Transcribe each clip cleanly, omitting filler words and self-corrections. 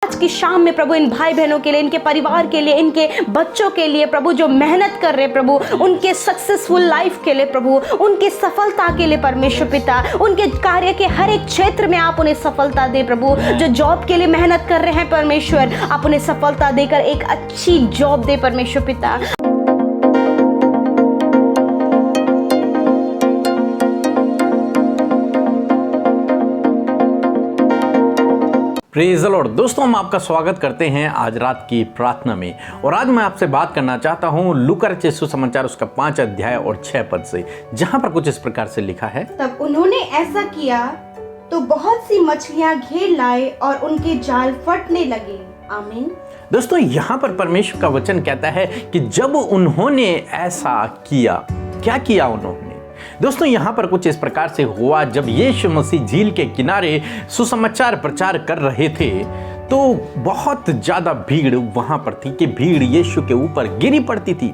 आज की शाम में प्रभु इन भाई बहनों के लिए, इनके परिवार के लिए, इनके बच्चों के लिए प्रभु, जो मेहनत कर रहे प्रभु, उनके सक्सेसफुल लाइफ के लिए प्रभु, उनकी सफलता के लिए परमेश्वर पिता, उनके कार्य के हर एक क्षेत्र में आप उन्हें सफलता दे प्रभु। जो जॉब के लिए मेहनत कर रहे हैं परमेश्वर, आप उन्हें सफलता देकर एक अच्छी जॉब दे परमेश्वर पिता। Praise the Lord. दोस्तों, हम आपका स्वागत करते हैं आज रात की प्रार्थना में। और आज मैं आपसे बात करना चाहता हूँ लूका रचित सुसमाचार उसका 5 अध्याय और 6 पद से, जहाँ पर कुछ इस प्रकार से लिखा है। तब उन्होंने ऐसा किया तो बहुत सी मछलियां घेर लाए और उनके जाल फटने लगे। आमीन। दोस्तों, यहाँ पर परमेश्वर का वचन कहता है कि जब उन्होंने ऐसा किया, क्या किया उन्होंने? दोस्तों, यहाँ पर कुछ इस प्रकार से हुआ। जब यीशु मसीह झील के किनारे सुसमाचार प्रचार कर रहे थे तो बहुत ज्यादा भीड़ वहां पर थी कि भीड़ यीशु के ऊपर गिरी पड़ती थी।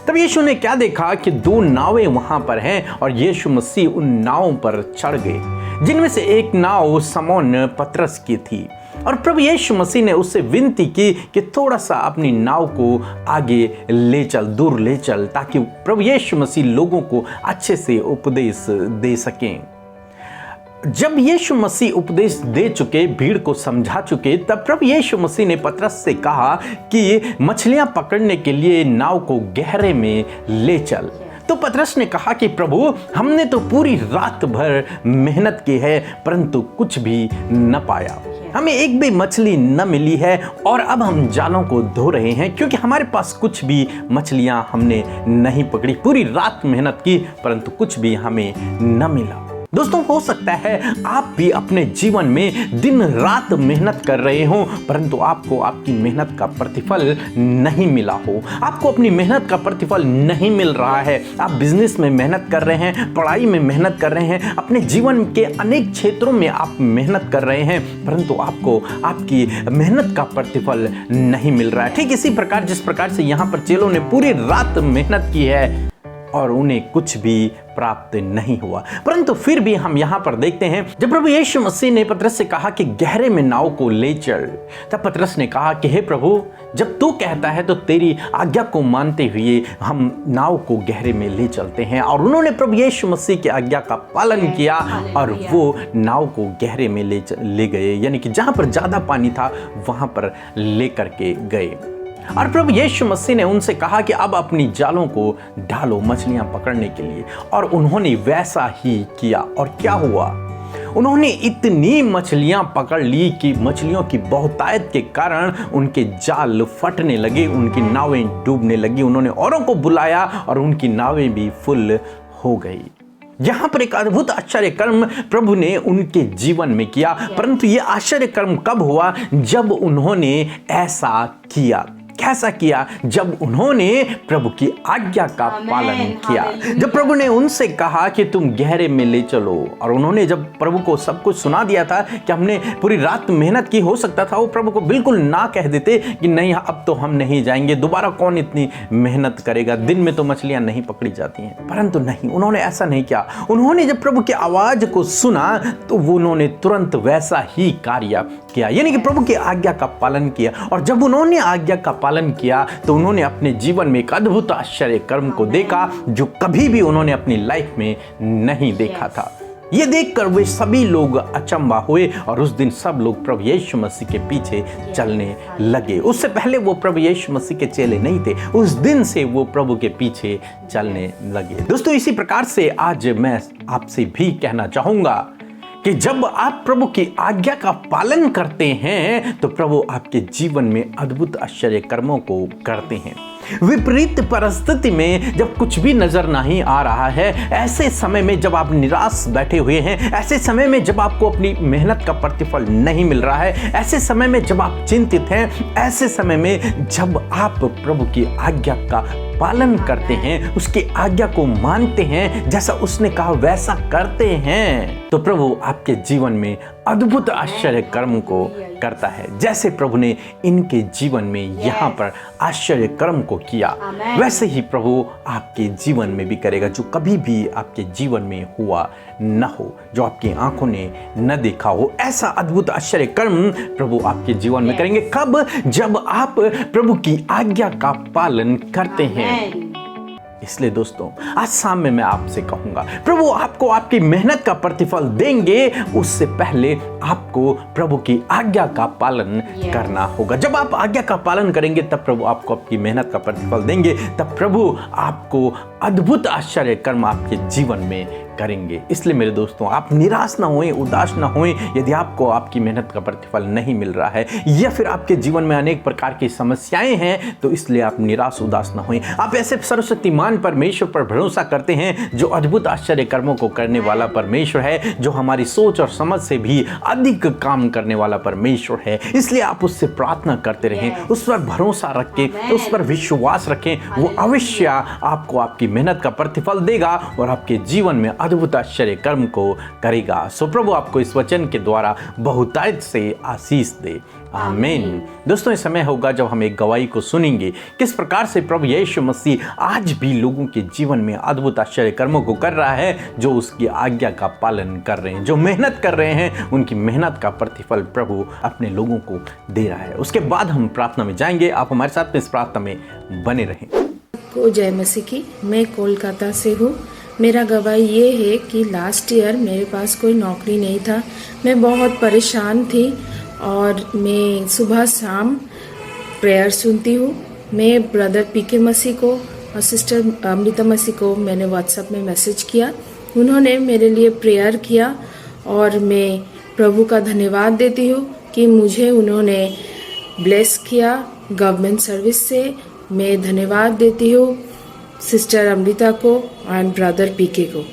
तब यीशु ने क्या देखा कि 2 नावें वहां पर हैं और यीशु मसीह उन नावों पर चढ़ गए, जिनमें से एक नाव समौन पतरस की थी। और प्रभु यीशु मसीह ने उससे विनती की कि थोड़ा सा अपनी नाव को आगे ले चल, दूर ले चल, ताकि प्रभु यीशु मसीह लोगों को अच्छे से उपदेश दे सकें। जब यीशु मसीह उपदेश दे चुके, भीड़ को समझा चुके, तब प्रभु यीशु मसीह ने पतरस से कहा कि मछलियां पकड़ने के लिए नाव को गहरे में ले चल। तो पतरस ने कहा कि प्रभु, हमने तो पूरी रात भर मेहनत की है परंतु कुछ भी न पाया, हमें एक भी मछली न मिली है और अब हम जालों को धो रहे हैं क्योंकि हमारे पास कुछ भी मछलियां हमने नहीं पकड़ी। पूरी रात मेहनत की परंतु कुछ भी हमें न मिला। दोस्तों, हो सकता है आप भी अपने जीवन में दिन रात मेहनत कर रहे हो परंतु आपको आपकी मेहनत का प्रतिफल नहीं मिला हो, आपको अपनी मेहनत का प्रतिफल नहीं मिल रहा है। आप बिजनेस में मेहनत कर रहे हैं, पढ़ाई में मेहनत कर रहे हैं, अपने जीवन के अनेक क्षेत्रों में आप मेहनत कर रहे हैं परंतु आपको आपकी मेहनत का प्रतिफल नहीं मिल रहा है। ठीक इसी प्रकार जिस प्रकार से यहाँ पर चेलों ने पूरी रात मेहनत की है और उन्हें कुछ भी प्राप्त नहीं हुआ, परंतु फिर भी हम यहाँ पर देखते हैं जब प्रभु यीशु मसीह ने पतरस से कहा कि गहरे में नाव को ले चल, तब पतरस ने कहा कि हे प्रभु, जब तू कहता है तो तेरी आज्ञा को मानते हुए हम नाव को गहरे में ले चलते हैं। और उन्होंने प्रभु यीशु मसीह की आज्ञा का पालन किया और वो नाव को गहरे में ले गए, यानी कि जहाँ पर ज्यादा पानी था वहां पर ले करके गए। और प्रभु यीशु मसीह ने उनसे कहा कि अब अपनी जालों को डालो मछलियां पकड़ने के लिए, और उन्होंने वैसा ही किया। और क्या हुआ? उन्होंने इतनी मछलियां पकड़ ली कि मछलियों की बहुतायत के कारण उनके जाल फटने लगे, उनकी नावें डूबने लगी। उन्होंने औरों को बुलाया और उनकी नावें भी फुल हो गई। यहाँ पर एक अद्भुत आश्चर्य कर्म प्रभु ने उनके जीवन में किया, परंतु यह आश्चर्य कर्म कब हुआ? जब उन्होंने ऐसा किया। कैसा किया? जब उन्होंने प्रभु की आज्ञा का पालन किया। जब प्रभु ने उनसे कहा कि तुम गहरे में ले चलो, और उन्होंने जब प्रभु को सब कुछ सुना दिया था कि हमने पूरी रात मेहनत की, हो सकता था वो प्रभु को बिल्कुल ना कह देते कि नहीं, अब तो हम नहीं जाएंगे, दोबारा कौन इतनी मेहनत करेगा, दिन में तो मछलियां नहीं पकड़ी जाती हैं। परंतु नहीं, उन्होंने ऐसा नहीं किया। उन्होंने जब प्रभु की आवाज को सुना तो वो उन्होंने तुरंत वैसा ही कार्य किया, यानी कि प्रभु की आज्ञा का पालन किया। और जब उन्होंने आज्ञा का पालन किया तो उन्होंने अपने जीवन में एक अद्भुत आश्चर्य कर्म को देखा जो कभी भी उन्होंने अपनी लाइफ में नहीं देखा था। ये देखकर वे सभी लोग अचंभा हुए और उस दिन सब लोग प्रभु यीशु मसीह के पीछे चलने लगे। उससे पहले वो प्रभु यीशु मसीह के चेले नहीं थे, उस दिन से वो प्रभु के पीछे चलने लगे। दोस्तों, इसी प्रकार से आज मैं आपसे भी कहना चाहूंगा कि जब आप प्रभु की आज्ञा का पालन करते हैं तो प्रभु आपके जीवन में अद्भुत आश्चर्य कर्मों को करते हैं। विपरीत परिस्थिति में जब कुछ भी नजर नहीं आ रहा है, ऐसे समय में जब आप निराश बैठे हुए हैं, ऐसे समय में जब आपको अपनी मेहनत का प्रतिफल नहीं मिल रहा है, ऐसे समय में जब आप चिंतित हैं, ऐसे समय में जब आप प्रभु की आज्ञा का पालन करते हैं, उसकी आज्ञा को मानते हैं, जैसा उसने कहा वैसा करते हैं, तो प्रभु आपके जीवन में अद्भुत आश्चर्य कर्म को करता है। जैसे प्रभु ने इनके जीवन में यहाँ पर आश्चर्य कर्म को किया, वैसे ही प्रभु आपके जीवन में भी करेगा, जो कभी भी आपके जीवन में हुआ न हो, जो आपकी आंखों ने न देखा हो। ऐसा अद्भुत आश्चर्य कर्म प्रभु आपके जीवन में करेंगे। कब? जब आप प्रभु की आज्ञा का पालन करते हैं। इसलिए दोस्तों, आज शाम में मैं आपसे कहूंगा, प्रभु आपको आपकी मेहनत का प्रतिफल देंगे, उससे पहले आपको प्रभु की आज्ञा का पालन करना होगा। जब आप आज्ञा का पालन करेंगे तब प्रभु आपको आपकी मेहनत का प्रतिफल देंगे, तब प्रभु आपको अद्भुत आश्चर्य कर्म आपके जीवन में करेंगे। इसलिए मेरे दोस्तों, आप निराश ना होएं, उदास ना होएं यदि आपको आपकी मेहनत का प्रतिफल नहीं मिल रहा है, या फिर आपके जीवन में अनेक प्रकार की समस्याएं हैं, तो इसलिए आप निराश उदास ना होएं। आप ऐसे सर्वशक्तिमान परमेश्वर पर भरोसा करते हैं, जो अद्भुत आश्चर्य कर्मों को करने वाला परमेश्वर है, जो हमारी सोच और समझ से भी अधिक काम करने वाला परमेश्वर है। इसलिए आप उससे प्रार्थना करते रहें, उस पर भरोसा रखें, उस पर विश्वास रखें। वो अवश्य आपको आपकी मेहनत का प्रतिफल देगा और आपके जीवन में अद्भुत आश्चर्य कर्म को करेगा। सो प्रभु आपको इस वचन के द्वारा बहुतायत से आशीष दे। आमीन। दोस्तों, इस समय होगा जब हम एक गवाही को सुनेंगे, किस प्रकार से प्रभु यीशु मसीह आज भी लोगों के जीवन में अद्भुत आश्चर्य कर्मों को कर रहा है, जो उसकी आज्ञा का पालन कर रहे हैं, जो मेहनत कर रहे हैं, उनकी मेहनत का प्रतिफल प्रभु अपने लोगों को दे रहा है। उसके बाद हम प्रार्थना में जाएंगे। आप हमारे साथ इस प्रार्थना में बने रहें। को जय मसीह की। मैं कोलकाता से हूँ। मेरा गवाही ये है कि लास्ट ईयर मेरे पास कोई नौकरी नहीं था। मैं बहुत परेशान थी और मैं सुबह शाम प्रेयर सुनती हूँ। मैं ब्रदर पीके मसीह को और सिस्टर अमृता मसीह को मैंने व्हाट्सएप में मैसेज किया। उन्होंने मेरे लिए प्रेयर किया और मैं प्रभु का धन्यवाद देती हूँ कि मुझे उन्होंने ब्लेस किया गवर्नमेंट सर्विस से। मैं धन्यवाद देती हूँ सिस्टर अमृता को और ब्रदर पीके को।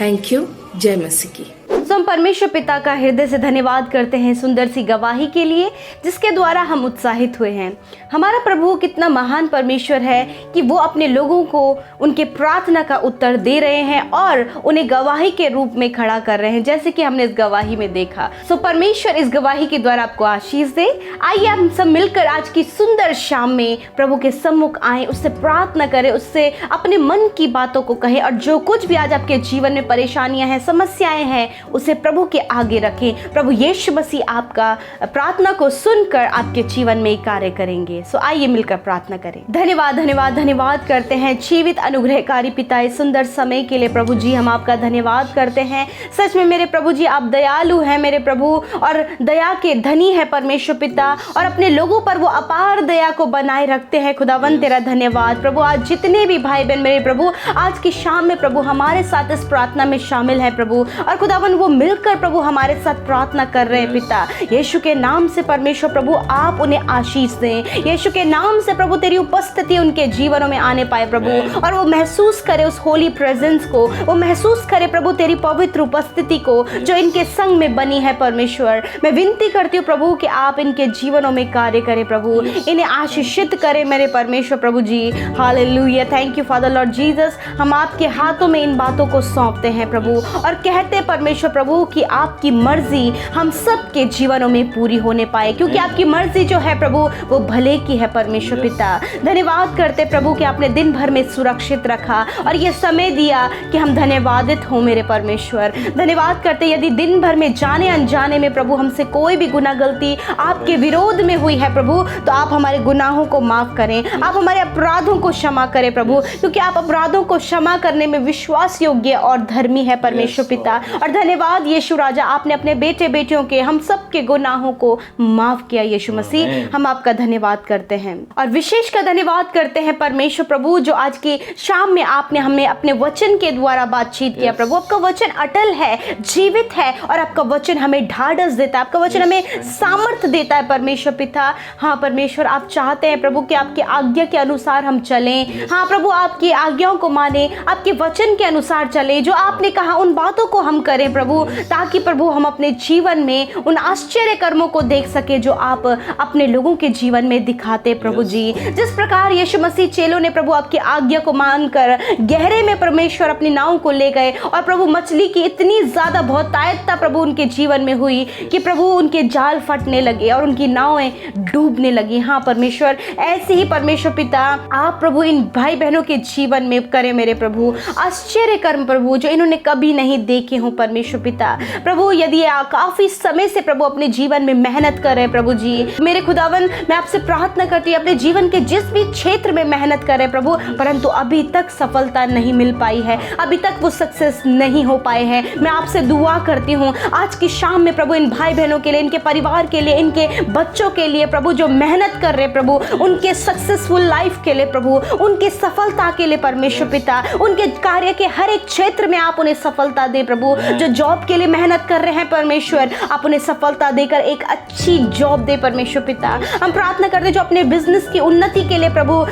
Thank you. जय मसीह की। हम परमेश्वर पिता का हृदय से धन्यवाद करते हैं सुंदर सी गवाही के लिए, जिसके द्वारा हम उत्साहित हुए हैं। हमारा प्रभु कितना महान परमेश्वर है कि वो अपने लोगों को उनके प्रार्थना का उत्तर दे रहे हैं और उन्हें गवाही के रूप में खड़ा कर रहे हैं, जैसे कि हमने इस गवाही में देखा। सो परमेश्वर इस गवाही के द्वारा आपको आशीष दे। आइए हम सब मिलकर आज की सुंदर शाम में प्रभु के सम्मुख आए, उससे प्रार्थना करें, उससे अपने मन की बातों को कहें, और जो कुछ भी आज आपके जीवन में परेशानियां हैं, समस्याएं हैं, उसे प्रभु के आगे रखें। प्रभु यीशु मसीह आपका प्रार्थना को सुनकर आपके जीवन में कार्य करेंगे। सो आइए मिलकर प्रार्थना करें। धन्यवाद धन्यवाद धन्यवाद करते हैं जीवित अनुग्रहकारी पिता, इस सुंदर समय के लिए प्रभु जी हम आपका धन्यवाद करते हैं। सच में मेरे प्रभु जी आप दयालु हैं मेरे प्रभु, और दया के धनी है परमेश्वर पिता, और अपने लोगों पर वो अपार दया को बनाए रखते हैं। खुदावन तेरा धन्यवाद प्रभु। आज जितने भी भाई बहन मेरे प्रभु आज की शाम में प्रभु हमारे साथ इस प्रार्थना में शामिल है प्रभु, और खुदावन वो मिलकर प्रभु हमारे साथ प्रार्थना कर रहे हैं पिता। यीशु के नाम से परमेश्वर प्रभु आप उन्हें आशीष दें। यीशु के नाम से प्रभु तेरी उपस्थिति उनके जीवनों में आने पाए प्रभु, और वो महसूस करे उस होली प्रेजेंस को, वो महसूस करे प्रभु तेरी पवित्र उपस्थिति को जो इनके संग में बनी है परमेश्वर। मैं विनती करती हूँ प्रभु कि आप इनके जीवनों में कार्य करें प्रभु, इन्हें आशीषित करें मेरे परमेश्वर प्रभु जी। Hallelujah. Thank you father lord Jesus. हम आपके हाथों में इन बातों को सौंपते हैं प्रभु, और कहते हैं परमेश्वर प्रभु कि आपकी मर्जी हम सब के जीवनों में पूरी होने पाए, क्योंकि आपकी मर्जी जो है प्रभु वो भले की है परमेश्वर पिता। धन्यवाद करते प्रभु कि आपने दिन भर में सुरक्षित रखा और ये समय दिया कि हम धन्यवादित हो मेरे परमेश्वर। धन्यवाद करते यदि दिन भर में जाने अनजाने में प्रभु हमसे कोई भी गुनाह गलती आपके विरोध में हुई है प्रभु, तो आप हमारे गुनाहों को माफ करें, आप हमारे अपराधों को क्षमा करें प्रभु, क्योंकि आप अपराधों को क्षमा करने में विश्वास योग्य और धर्मी है परमेश्वर पिता। और धन्यवाद यीशु राजा, आपने अपने बेटे बेटियों के हम सब के गुनाहों को माफ किया यीशु मसीह। हम आपका धन्यवाद करते हैं और विशेष का धन्यवाद करते हैं परमेश्वर प्रभु, जो आज की शाम में आपने हमें अपने वचन के द्वारा बातचीत किया प्रभु। आपका वचन अटल है, जीवित है, और आपका वचन हमें ढाढ़स देता है, आपका वचन हमें सामर्थ देता है परमेश्वर पिता। हाँ परमेश्वर, आप चाहते हैं प्रभु कि आपकी आज्ञा के अनुसार हम चलें। हाँ प्रभु, आपकी आज्ञाओं को माने, आपके वचन के अनुसार चले, जो आपने कहा उन बातों को हम करें प्रभु, ताकि प्रभु हम अपने जीवन में उन आश्चर्य कर्मों को देख सके जो आप अपने लोगों के जीवन में दिखाते प्रभु जी। जिस प्रकार यीशु मसीह चेलों ने प्रभु आपकी आज्ञा को मानकर गहरे में परमेश्वर अपनी नाव को ले गए और प्रभु मछली की इतनी ज्यादा बहुतायतता प्रभु उनके जीवन में हुई कि प्रभु उनके जाल फटने लगे और उनकी नावें डूबने लगी। हाँ परमेश्वर, ऐसे ही परमेश्वर पिता आप प्रभु इन भाई बहनों के जीवन में करें मेरे प्रभु आश्चर्य कर्म प्रभु जो इन्होंने कभी नहीं देखे हों परमेश्वर पिता। प्रभु यदि काफी समय से प्रभु अपने जीवन में मेहनत कर रहे प्रभु जी, मेरे खुदावन मैं आपसे प्रार्थना करती हूँ अपने जीवन के जिस भी क्षेत्र में मेहनत कर रहे प्रभु, परंतु अभी तक सफलता नहीं मिल पाई है, अभी तक वो सक्सेस नहीं हो पाए हैं। मैं आपसे दुआ करती हूँ आज की शाम में प्रभु इन भाई बहनों के लिए, इनके परिवार के लिए, इनके बच्चों के लिए प्रभु जो मेहनत कर रहे प्रभु, उनके सक्सेसफुल लाइफ के लिए प्रभु, उनकी सफलता के लिए परमेश्वर पिता, उनके कार्य के हर एक क्षेत्र में आप उन्हें सफलता दे प्रभु। जो जॉब के लिए मेहनत कर रहे हैं परमेश्वर, आप उन्हें सफलता देकर एक अच्छी जॉब दे परमेश्वर पिता। हम प्रार्थना करते हैं जो अपने बिजनेस की उन्नति के लिए प्रभु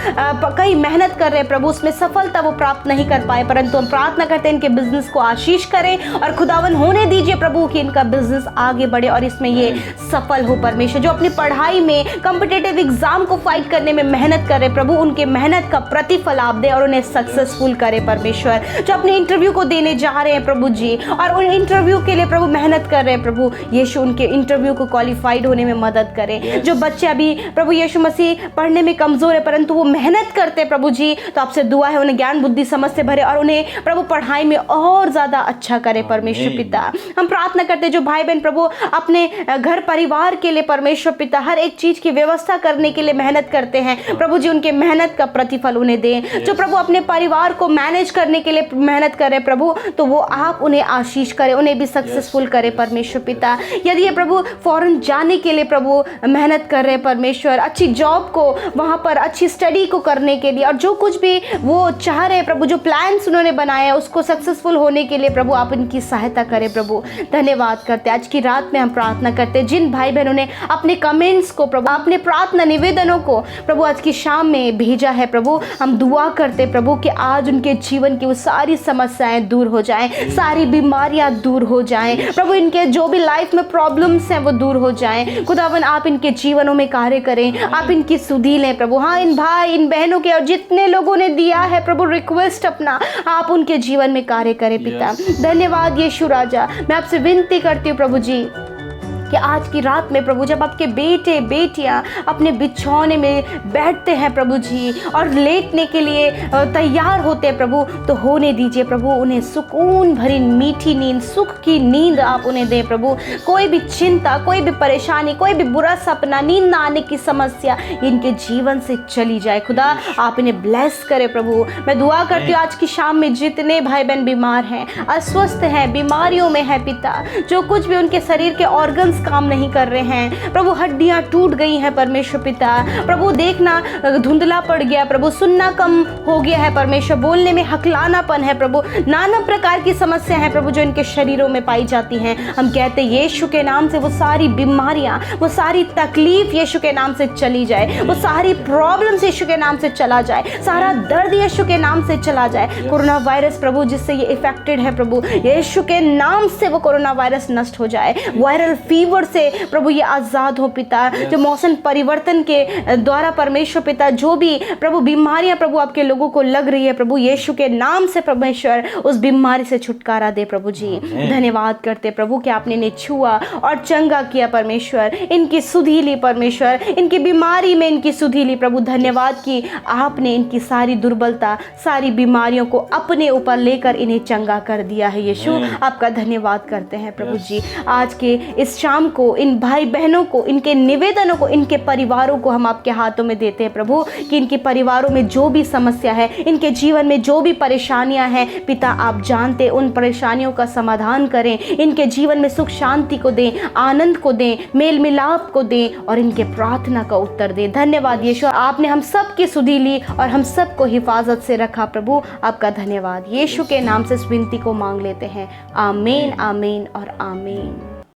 कई मेहनत कर रहे हैं प्रभु, उसमें सफलता वो प्राप्त नहीं कर पाए, परंतु हम प्रार्थना करते हैं इनके बिजनेस को आशीष करें और खुदावन होने दीजिए प्रभु कि इनका बिजनेस आगे बढ़े और इसमें ये सफल हो परमेश्वर। जो अपनी पढ़ाई में कॉम्पिटिटिव एग्जाम को फाइट करने में मेहनत कर रहे प्रभु, उनके मेहनत का प्रतिफल आप दे और उन्हें सक्सेसफुल करे परमेश्वर। जो अपने इंटरव्यू को देने जा रहे हैं प्रभु जी और उन इंटरव्यू के लिए प्रभु मेहनत कर रहे हैं प्रभु, यीशु उनके इंटरव्यू को क्वालिफाइड होने में मदद करें। जो बच्चे अभी प्रभु यीशु मसीह पढ़ने में कमजोर है परंतु वो मेहनत करते प्रभु जी, तो आपसे दुआ है उन्हें ज्ञान बुद्धि समझ से भरे और उन्हें प्रभु पढ़ाई में और ज्यादा अच्छा करे परमेश्वर पिता। हम प्रार्थना करते जो भाई बहन प्रभु अपने घर परिवार के लिए परमेश्वर पिता हर एक चीज की व्यवस्था करने के लिए मेहनत करते हैं प्रभु जी, उनके मेहनत का प्रतिफल उन्हें दें। जो प्रभु अपने परिवार को मैनेज करने के लिए मेहनत कर रहे प्रभु, तो वो आप उन्हें आशीष करें, उन्हें भी सक्सेसफुल करे परमेश्वर पिता। यदि ये प्रभु फॉरेन जाने के लिए प्रभु मेहनत कर रहे परमेश्वर, अच्छी जॉब को वहां पर अच्छी स्टडी को करने के लिए और जो कुछ भी वो चाह रहे प्रभु, जो प्लान्स उन्होंने बनाए उसको सक्सेसफुल होने के लिए प्रभु आप इनकी सहायता करें प्रभु। धन्यवाद करते आज की रात में हम प्रार्थना करते जिन भाई बहनों ने अपने कमेंट्स को प्रभु, अपने प्रार्थना निवेदनों को प्रभु आज की शाम में भेजा है प्रभु, हम दुआ करते प्रभु कि आज उनके जीवन की वो सारी समस्याएं दूर हो जाएं, सारी बीमारियां दूर हो जाएं प्रभु, इनके जो भी लाइफ में प्रॉब्लम्स हैं वो दूर हो जाएं। खुदावन आप इनके जीवनों में कार्य करें, आप इनकी सुधि लें प्रभु। हाँ इन भाई इन बहनों के और जितने लोगों ने दिया है प्रभु रिक्वेस्ट अपना, आप उनके जीवन में कार्य करें पिता। धन्यवाद यीशु राजा, मैं आपसे विनती करती हूँ प्रभु जी कि आज की रात में प्रभु जब आपके बेटे बेटियां अपने बिछौने में बैठते हैं प्रभु जी और लेटने के लिए तैयार होते हैं प्रभु, तो होने दीजिए प्रभु उन्हें सुकून भरी मीठी नींद, सुख की नींद आप उन्हें दें प्रभु। कोई भी चिंता, कोई भी परेशानी, कोई भी बुरा सपना, नींद ना आने की समस्या इनके जीवन से चली जाए। खुदा आप इन्हें ब्लेस करें प्रभु। मैं दुआ करती हूँ आज की शाम में जितने भाई बहन बीमार हैं, अस्वस्थ हैं, बीमारियों में है पिता, जो कुछ भी उनके शरीर के ऑर्गन्स काम नहीं कर रहे हैं प्रभु, हड्डियां टूट गई हैं परमेश्वर पिता, प्रभु देखना धुंधला पड़ गया प्रभु, सुनना कम हो गया है परमेश्वर, बोलने में हकलानापन है प्रभु, नाना प्रकार की समस्या है प्रभु जो इनके शरीरों में पाई जाती हैं। हम कहते यीशु के नाम से वो सारी बीमारियां, वो सारी तकलीफ यीशु के नाम से चली जाए, वो सारी प्रॉब्लम्स यीशु के नाम से चला जाए, सारा दर्द यीशु के नाम से चला जाए। कोरोना वायरस प्रभु जिससे ये इफेक्टेड है प्रभु, यीशु के नाम से वो कोरोना वायरस नष्ट हो जाए। वायरल फीवर से प्रभु ये आजाद हो पिता, जो मौसम परिवर्तन के द्वारा परमेश्वर पिता जो भी प्रभु बीमारियां प्रभु आपके लोगों को लग रही है प्रभु, यीशु के नाम से परमेश्वर उस बीमारी से छुटकारा दे प्रभु जी। धन्यवाद करते प्रभु कि आपने इन्हें छुआ और चंगा किया परमेश्वर, इनकी सुधि ली परमेश्वर, इनकी बीमारी में इनकी सुधि ली प्रभु। धन्यवाद कि आपने इनकी सारी दुर्बलता, सारी बीमारियों को अपने ऊपर लेकर इन्हें चंगा कर दिया है यीशु। आपका धन्यवाद करते हैं प्रभु जी। आज के इस शाम को, इन भाई बहनों को, इनके निवेदनों को, इनके परिवारों को हम आपके हाथों में देते हैं प्रभु कि इनके परिवारों में जो भी समस्या है, इनके जीवन में जो भी परेशानियां हैं पिता आप जानते, उन परेशानियों का समाधान करें, इनके जीवन में सुख शांति को दें, आनंद को दें, मेल मिलाप को दें और इनके प्रार्थना का उत्तर दें। धन्यवाद यीशु, आपने हम सब की सुधि ली और हम सबको हिफाजत से रखा प्रभु। आपका धन्यवाद। यीशु के नाम से इस विनती को मांग लेते हैं। आमीन, आमीन और आमीन।